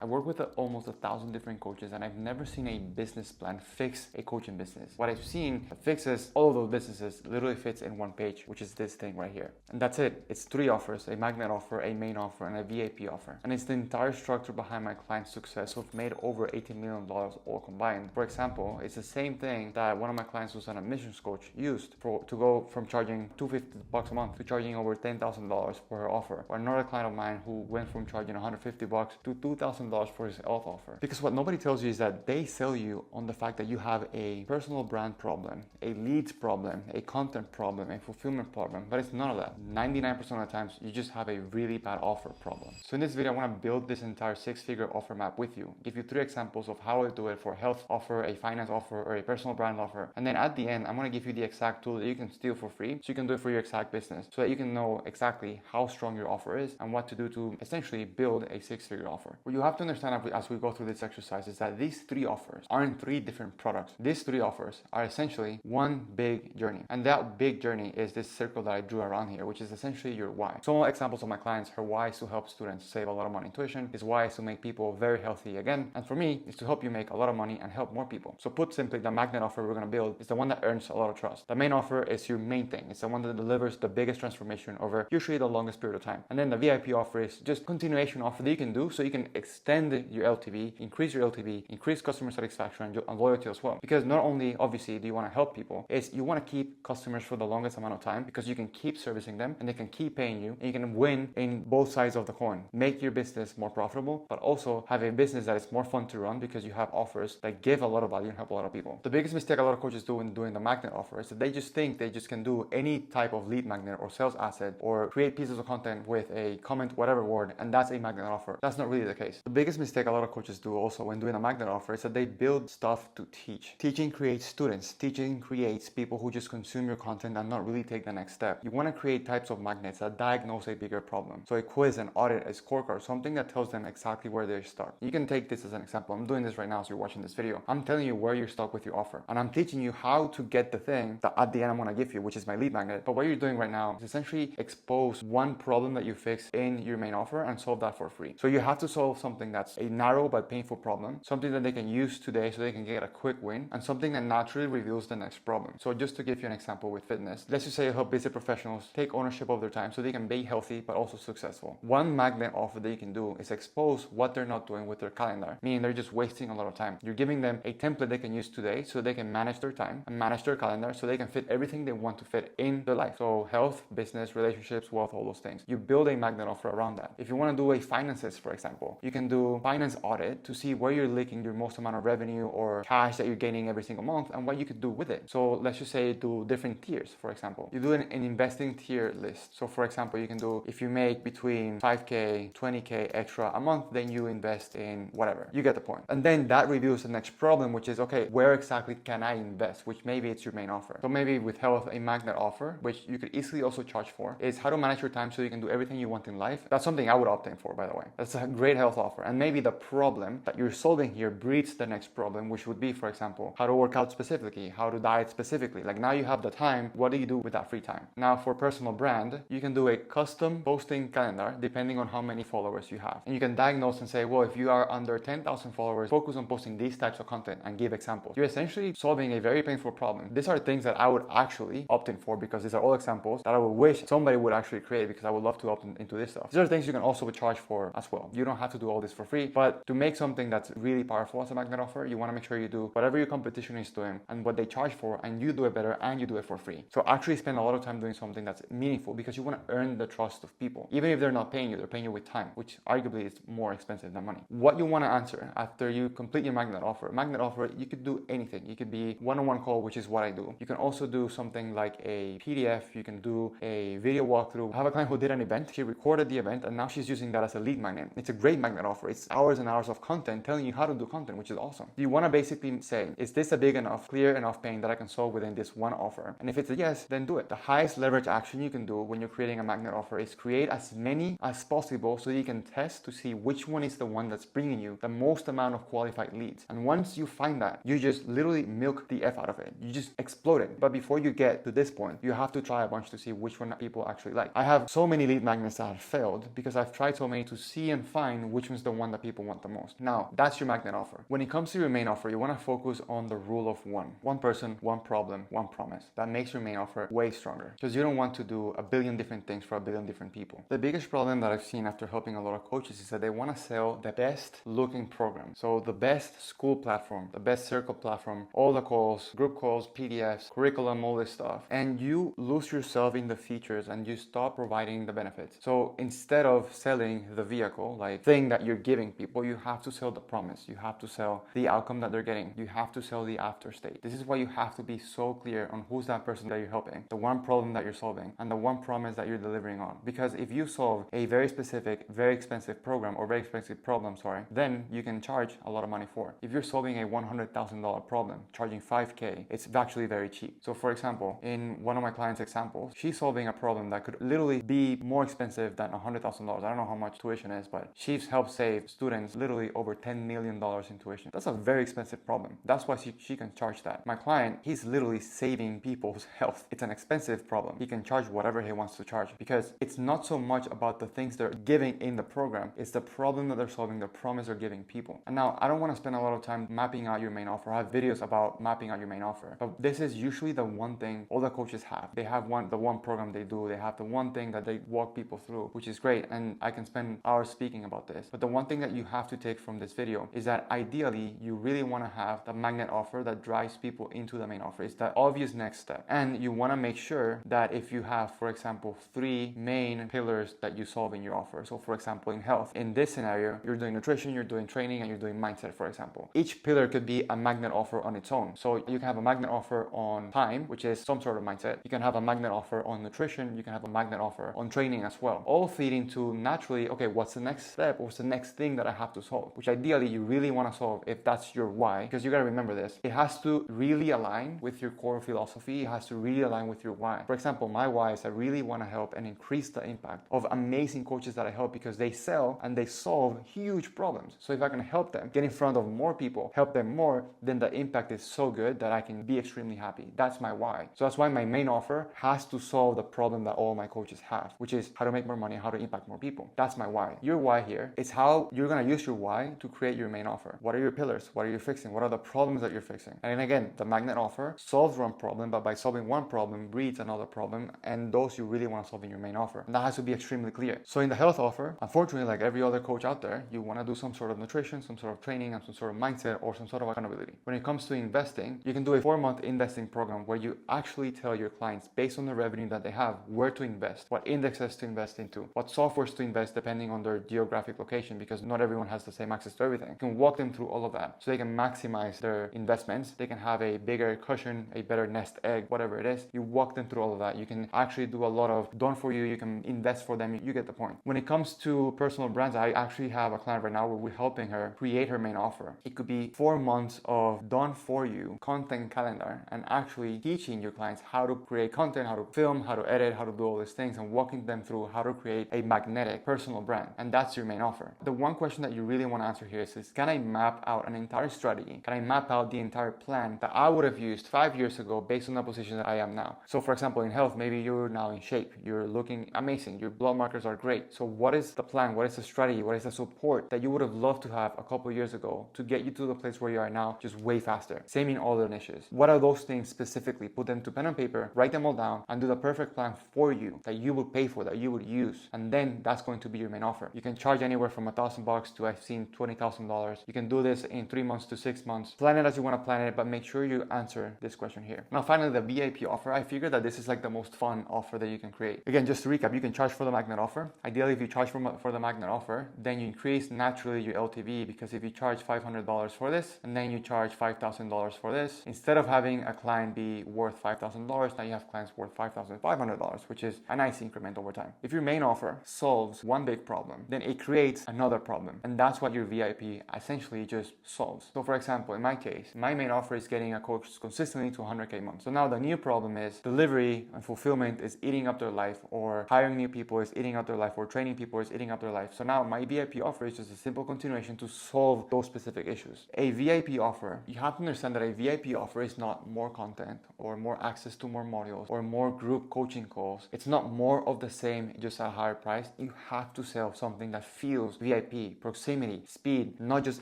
I work with almost 1,000 different coaches, and I've never seen a business plan fix a coaching business. What I've seen that fixes all of those businesses literally fits in one page, which is this thing right here. And that's it. It's 3 offers: a magnet offer, a main offer, and a VIP offer. And it's the entire structure behind my client's success, who've made over $18 million all combined. For example, it's the same thing that one of my clients who's an admissions coach used to go from charging $250 a month to charging over $10,000 for her offer. Or another client of mine who went from charging $150 to $2,000 for his health offer. Because what nobody tells you is that they sell you on the fact that you have a personal brand problem, a leads problem, a content problem, a fulfillment problem, but it's none of that. 99% of the times, you just have a really bad offer problem. So in this video, I want to build this entire 6-figure offer map with you, give you 3 examples of how I do it for a health offer, a finance offer, or a personal brand offer. And then at the end, I'm going to give you the exact tool that you can steal for free, so you can do it for your exact business, so that you can know exactly how strong your offer is and what to do to essentially build a 6-figure offer. What you have to understand as we go through this exercise is that these 3 offers aren't 3 different products. These 3 offers are essentially one big journey. And that big journey is this circle that I drew around here, which is essentially your why. Some examples of my clients, her why is to help students save a lot of money in tuition. His why is to make people very healthy again. And for me, it's to help you make a lot of money and help more people. So put simply, the magnet offer we're going to build is the one that earns a lot of trust. The main offer is your main thing. It's the one that delivers the biggest transformation over usually the longest period of time. And then the VIP offer is just continuation offer that you can do so you can extend your LTV, increase your LTV, increase customer satisfaction and loyalty as well. Because not only obviously do you want to help people, is you want to keep customers for the longest amount of time, because you can keep servicing them and they can keep paying you, and you can win in both sides of the coin. Make your business more profitable, but also have a business that is more fun to run because you have offers that give a lot of value and help a lot of people. The biggest mistake a lot of coaches do in doing the magnet offer is that they just think they just can do any type of lead magnet or sales asset or create pieces of content with a comment, whatever word, and that's a magnet offer. That's not really the case. The biggest mistake a lot of coaches do also when doing a magnet offer is that they build stuff to teach. Teaching creates students. Teaching creates people who just consume your content and not really take the next step. You want to create types of magnets that diagnose a bigger problem. So a quiz, an audit, a scorecard, something that tells them exactly where they start. You can take this as an example. I'm doing this right now as you're watching this video. I'm telling you where you're stuck with your offer, and I'm teaching you how to get the thing that at the end I'm going to give you, which is my lead magnet. But what you're doing right now is essentially expose one problem that you fix in your main offer and solve that for free. So you have to solve something that's a narrow but painful problem, something that they can use today so they can get a quick win, and something that naturally reveals the next problem. So just to give you an example with fitness, let's just say you help busy professionals take ownership of their time so they can be healthy but also successful. One magnet offer that you can do is expose what they're not doing with their calendar, meaning they're just wasting a lot of time. You're giving them a template they can use today so they can manage their time and manage their calendar so they can fit everything they want to fit in their life. So health, business, relationships, wealth, all those things. You build a magnet offer around that. If you want to do a finances, for example, you can do finance audit to see where you're leaking your most amount of revenue or cash that you're gaining every single month and what you could do with it. So let's just say do different tiers, for example. You do an investing tier list. So for example, you can do, if you make between 5K, 20K extra a month, then you invest in whatever. You get the point. And then that reveals the next problem, which is, okay, where exactly can I invest? Which maybe it's your main offer. So maybe with health, a magnet offer, which you could easily also charge for, is how to manage your time so you can do everything you want in life. That's something I would opt in for, by the way. That's a great health offer. And maybe the problem that you're solving here breeds the next problem, which would be, for example, how to work out specifically, how to diet specifically. Like now you have the time, what do you do with that free time? Now for personal brand, you can do a custom posting calendar depending on how many followers you have. And you can diagnose and say, well, if you are under 10,000 followers, focus on posting these types of content and give examples. You're essentially solving a very painful problem. These are things that I would actually opt in for, because these are all examples that I would wish somebody would actually create, because I would love to opt into this stuff. These are things you can also charge for as well. You don't have to do all this for free, but to make something that's really powerful as a magnet offer, you want to make sure you do whatever your competition is doing and what they charge for, and you do it better and you do it for free. So actually spend a lot of time doing something that's meaningful, because you want to earn the trust of people. Even if they're not paying you, they're paying you with time, which arguably is more expensive than money. What you want to answer after you complete your magnet offer, you could do anything. You could be one-on-one call, which is what I do. You can also do something like a PDF. You can do a video walkthrough. I have a client who did an event. She recorded the event and now she's using that as a lead magnet. It's a great magnet offer. It's hours and hours of content telling you how to do content, which is awesome. You want to basically say, is this a big enough, clear enough pain that I can solve within this one offer? And if it's a yes, then do it. The highest leverage action you can do when you're creating a magnet offer is create as many as possible so you can test to see which one is the one that's bringing you the most amount of qualified leads. And once you find that, you just literally milk the F out of it. You just explode it. But before you get to this point, you have to try a bunch to see which one people actually like. I have so many lead magnets that have failed because I've tried so many to see and find which one's the the one that people want the most. Now, that's your magnet offer. When it comes to your main offer, you want to focus on the rule of one. One person, one problem, one promise. That makes your main offer way stronger because you don't want to do a billion different things for a billion different people. The biggest problem that I've seen after helping a lot of coaches is that they want to sell the best looking program. So the best school platform, the best circle platform, all the calls, group calls, PDFs, curriculum, all this stuff. And you lose yourself in the features and you stop providing the benefits. So instead of selling the vehicle, like thing that you're giving people, you have to sell the promise. You have to sell the outcome that they're getting. You have to sell the after state. This is why you have to be so clear on who's that person that you're helping, the one problem that you're solving, and the one promise that you're delivering on. Because if you solve a very specific, very expensive program or very expensive problem, then you can charge a lot of money for. If you're solving a $100,000 problem, charging $5K, it's actually very cheap. So for example, in one of my clients' examples, she's solving a problem that could literally be more expensive than $100,000. I don't know how much tuition is, but she's helped save students literally over $10 million in tuition. That's a very expensive problem. That's why she can charge that. My client, he's literally saving people's health. It's an expensive problem. He can charge whatever he wants to charge because it's not so much about the things they're giving in the program. It's the problem that they're solving, the promise they're giving people. And now I don't want to spend a lot of time mapping out your main offer. I have videos about mapping out your main offer, but this is usually the one thing all the coaches have. They have the one program they do. They have the one thing that they walk people through, which is great. And I can spend hours speaking about this. But the one thing that you have to take from this video is that ideally you really want to have the magnet offer that drives people into the main offer. It's the obvious next step. And you want to make sure that if you have, for example, 3 main pillars that you solve in your offer. So for example, in health, in this scenario, you're doing nutrition, you're doing training, and you're doing mindset, for example. Each pillar could be a magnet offer on its own. So you can have a magnet offer on time, which is some sort of mindset. You can have a magnet offer on nutrition. You can have a magnet offer on training as well. All feeding to naturally, okay, what's the next step? What's the next thing that I have to solve? Which ideally you really want to solve if that's your why, because you got to remember this. It has to really align with your core philosophy. It has to really align with your why. For example, my why is I really want to help and increase the impact of amazing coaches that I help because they sell and they solve huge problems. So if I can help them get in front of more people, help them more, then the impact is so good that I can be extremely happy. That's my why. So that's why my main offer has to solve the problem that all my coaches have, which is how to make more money, how to impact more people. That's my why. Your why here is how you're going to use your why to create your main offer. What are your pillars? What are you fixing? What are the problems that you're fixing? And then again, the magnet offer solves one problem, but by solving one problem, breeds another problem, and those you really want to solve in your main offer. And that has to be extremely clear. So in the health offer, unfortunately, like every other coach out there, you want to do some sort of nutrition, some sort of training, and some sort of mindset, or some sort of accountability. When it comes to investing, you can do a 4-month investing program where you actually tell your clients, based on the revenue that they have, where to invest, what indexes to invest into, what softwares to invest depending on their geographic location, because not everyone has the same access to everything. You can walk them through all of that so they can maximize their investments. They can have a bigger cushion, a better nest egg, whatever it is. You walk them through all of that. You can actually do a lot of done for you. You can invest for them. You get the point. When it comes to personal brands, I actually have a client right now where we're helping her create her main offer. It could be 4 months of done for you content calendar and actually teaching your clients how to create content, how to film, how to edit, how to do all these things, and walking them through how to create a magnetic personal brand. And that's your main offer. The one question that you really want to answer here is can I map out an entire strategy? Can I map out the entire plan that I would have used 5 years ago based on the position that I am now? So for example, in health, maybe you're now in shape. You're looking amazing. Your blood markers are great. So what is the plan? What is the strategy? What is the support that you would have loved to have a couple of years ago to get you to the place where you are now just way faster? Same in all the niches. What are those things specifically? Put them to pen and paper, write them all down, and do the perfect plan for you that you would pay for, that you would use. And then that's going to be your main offer. You can charge anywhere from $1,000 to I've seen $20,000. You can do this in 3 months to 6 months. Plan it as you want to plan it, but make sure you answer this question here. Now, finally, the VIP offer. I figured that this is like the most fun offer that you can create. Again, just to recap, you can charge for the magnet offer. Ideally, if you charge for the magnet offer, then you increase naturally your LTV, because if you charge $500 for this and then you charge $5,000 for this, instead of having a client be worth $5,000, now you have clients worth $5,500, which is a nice increment over time. If your main offer solves one big problem, then it creates another problem. And that's what your VIP essentially just solves. So for example, in my case, my main offer is getting a coach consistently to 100K a month. So now the new problem is delivery and fulfillment is eating up their life, or hiring new people is eating up their life, or training people is eating up their life. So now my VIP offer is just a simple continuation to solve those specific issues. A VIP offer, you have to understand that a VIP offer is not more content or more access to more modules or more group coaching calls. It's not more of the same, just at a higher price. You have to sell something that feels VIP. VIP, proximity, speed, not just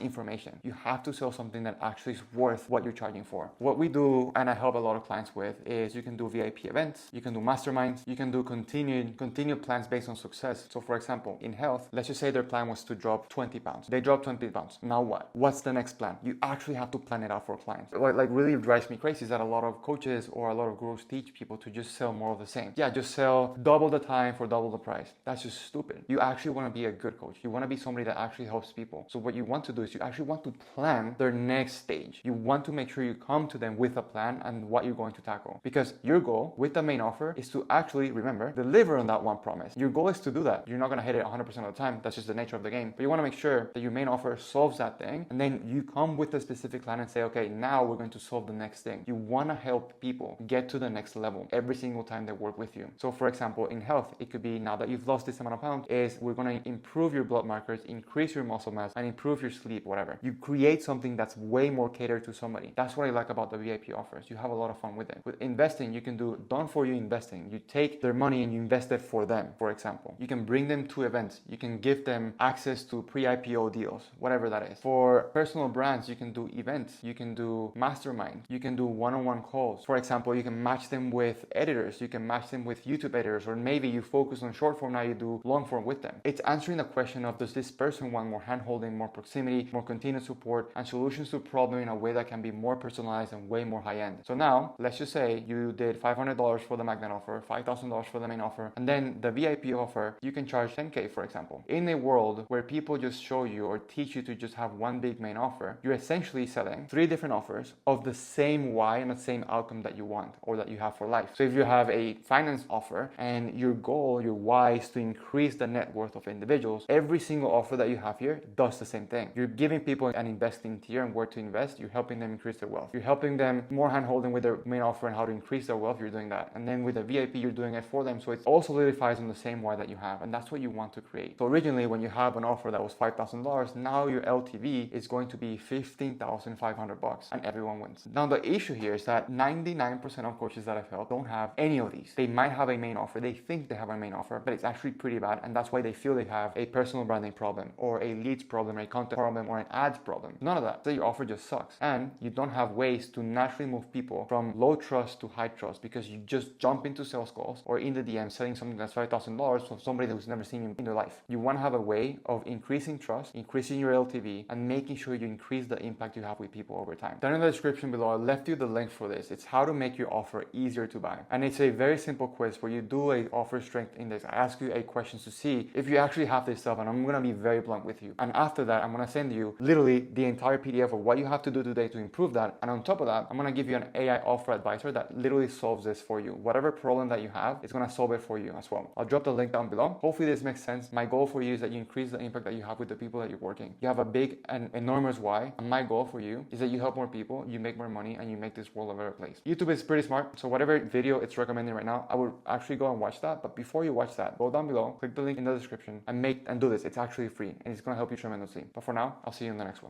information. You have to sell something that actually is worth what you're charging for. What we do, and I help a lot of clients with, is you can do VIP events, you can do masterminds, you can do continued plans based on success. So for example, in health, let's just say their plan was to drop 20 pounds. They dropped 20 pounds. Now what? What's the next plan? You actually have to plan it out for clients. What like really drives me crazy is that a lot of coaches or a lot of gurus teach people to just sell more of the same. Yeah, just sell double the time for double the price. That's just stupid. You actually want to be a good coach. You want to be somebody that actually helps people. So what you want to do is you actually want to plan their next stage. You want to make sure you come to them with a plan and what you're going to tackle. Because your goal with the main offer is to actually, remember, deliver on that one promise. Your goal is to do that. You're not going to hit it 100% of the time. That's just the nature of the game. But you want to make sure that your main offer solves that thing. And then you come with a specific plan and say, okay, now we're going to solve the next thing. You want to help people get to the next level every single time they work with you. So for example, in health, it could be now that you've lost this amount of pounds, is we're going to improve your blood markers, increase your muscle mass, and improve your sleep, whatever. You create something that's way more catered to somebody. That's what I like about the VIP offers. You have a lot of fun with it. With investing, you can do done for you investing. You take their money and you invest it for them, for example. You can bring them to events. You can give them access to pre-IPO deals, whatever that is. For personal brands, you can do events. You can do masterminds. You can do one-on-one calls. For example, you can match them with editors. You can match them with YouTube editors, or maybe you focus on short form, now you do long form with them. It's answering the question of, does this person want more hand-holding, more proximity, more continuous support, and solutions to problem in a way that can be more personalized and way more high-end. So now, let's just say you did $500 for the magnet offer, $5,000 for the main offer, and then the VIP offer, you can charge 10K, for example. In a world where people just show you or teach you to just have one big main offer, you're essentially selling 3 different offers of the same why and the same outcome that you want or that you have for life. So if you have a finance offer and your goal, your why is to increase the net worth of individuals, every single offer that you have here does the same thing. You're giving people an investing tier and where to invest. You're helping them increase their wealth. You're helping them more hand-holding with their main offer and how to increase their wealth. You're doing that. And then with the VIP, you're doing it for them. So it all solidifies on the same why that you have. And that's what you want to create. So originally, when you have an offer that was $5,000, now your LTV is going to be $15,500 and everyone wins. Now, the issue here is that 99% of coaches that I've helped don't have any of these. They might have a main offer. They think they have a main offer, but it's actually pretty bad. And that's why they feel they have a personal branding problem or a leads problem, a content problem, or an ads problem. None of that. So your offer just sucks. And you don't have ways to naturally move people from low trust to high trust because you just jump into sales calls or in the DM selling something that's $5,000 from somebody who's never seen you in their life. You want to have a way of increasing trust, increasing your LTV, and making sure you increase the impact you have with people over time. Down in the description below, I left you the link for this. It's how to make your offer easier to buy. And it's a very simple quiz where you do a offer strength index. I ask you 8 questions to see if you actually have this stuff, and I'm going to be very blunt with you. And after that, I'm going to send you literally the entire PDF of what you have to do today to improve that. And on top of that, I'm going to give you an AI offer advisor that literally solves this for you. Whatever problem that you have, it's going to solve it for you as well. I'll drop the link down below. Hopefully this makes sense. My goal for you is that you increase the impact that you have with the people that you're working. You have a big and enormous why. And my goal for you is that you help more people, you make more money, and you make this world a better place. YouTube is pretty smart. So whatever video it's recommending right now, I would actually go and watch that. But before you watch that, go down below, click the link in the description and do this. It's actually free and it's going to help you tremendously. But for now, I'll see you in the next one.